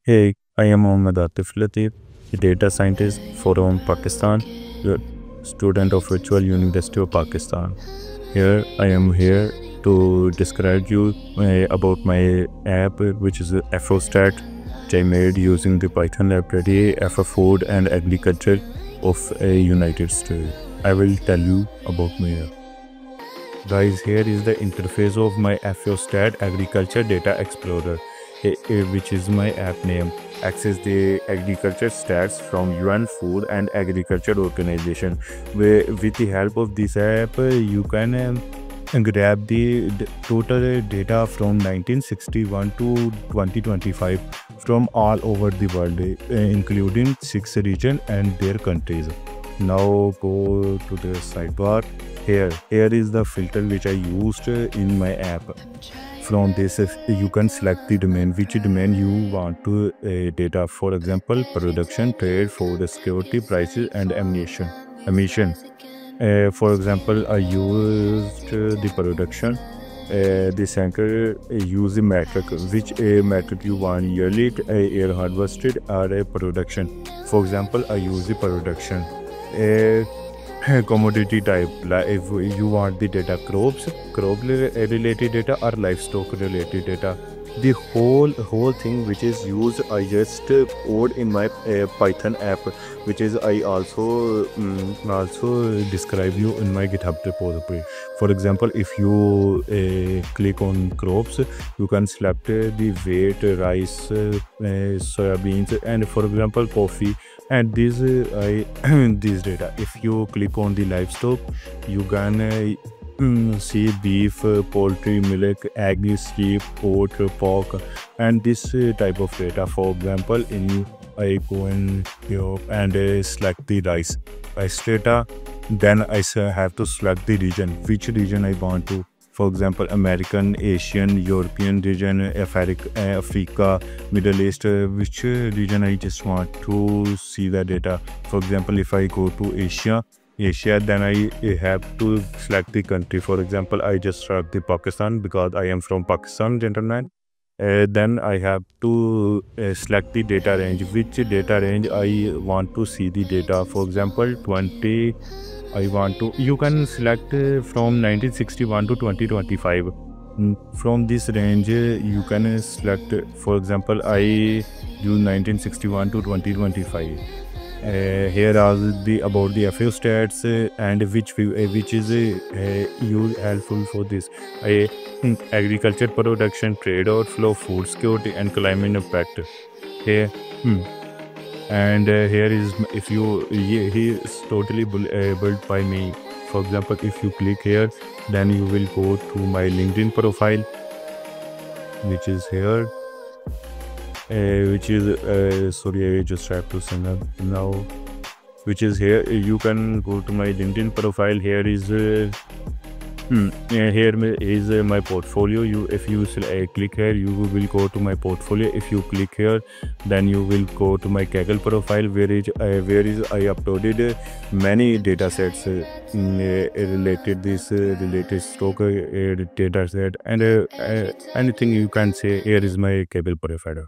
Hey, I am Mohammad Atif Latif, a data scientist from Pakistan, a student of Virtual University of Pakistan. Here I am here to describe you about my app, which is FOStat, which I made using the Python library FO Food and Agriculture of United States. I will tell you about my app. Guys, here is the interface of my FOStat Agriculture Data Explorer, which is my app name. Access the agriculture stats from UN Food and Agriculture Organization. With the help of this app, you can grab the total data from 1961 to 2025 from all over the world, including 6 regions and their countries. Now go to the sidebar. Here is the filter which I used in my app. From this, you can select the domain, which domain you want to data. For example, production, trade, food security, prices, and emission. For example, I used the production. This anchor use the metric, which metric you want, yearly, year harvested, or a production. For example, I use the production. Commodity type, like if you want the data crop related data or livestock related data. The whole thing which is used, I just code in my Python app, which is I also describe you in my GitHub repository. For example, if you click on crops, you can select the wheat, rice, soybeans, and for example coffee, and these these data. If you click on the livestock, you can see beef, poultry, milk, eggs, sheep, goat, pork, and this type of data. For example, I go in here and select the rice data. Then I have to select the region, which region I want to. For example, American, Asian, European region, Africa, Middle East, which region I just want to see the data. For example, if I go to Asia, then I have to select the country. For example, I just select the Pakistan because I am from Pakistan, gentlemen. Then I have to select the data range, which data range I want to see the data. For example, 20. You can select from 1961 to 2025. From this range, you can select, for example, I use 1961 to 2025. Here are the about the FOStats and which is helpful for this. Agriculture production, trade outflow, food security, and climate impact. Here. And here is, if you he is totally built by me. For example, if you click here, then you will go to my LinkedIn profile, which is here, which is sorry, I just have to send up now, which is here. You can go to my LinkedIn profile. Here is here is my portfolio. If you click here, you will go to my portfolio. If you click here, then you will go to my Kaggle profile, where I uploaded many data sets related stock data set, and anything you can say. Here is my Kaggle profile.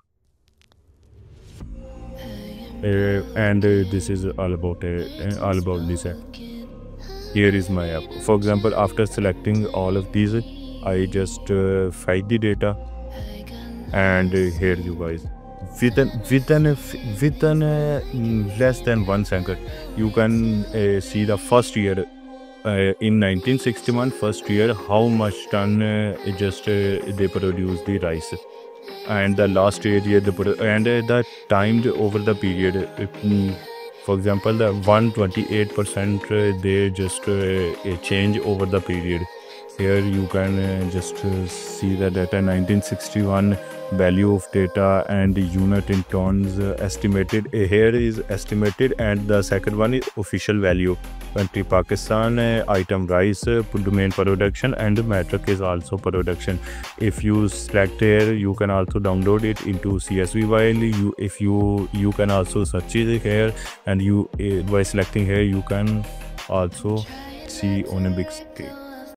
And this is all about this app. Here is my app. For example, after selecting all of these, I just fetch the data, and here you guys, within less than 1 second, you can see the first year in 1961, first year, how much ton they produce the rice, and the last year and the timed over the period. For example, the 128% they just change over the period. Here you can just see the data, 1961 value of data and unit in tons estimated. Here is estimated, and the second one is official value. Country Pakistan, item rice, domain production, and metric is also production. If you select here, you can also download it into CSV file. You can also search it here, and by selecting here, you can also see on a big scale.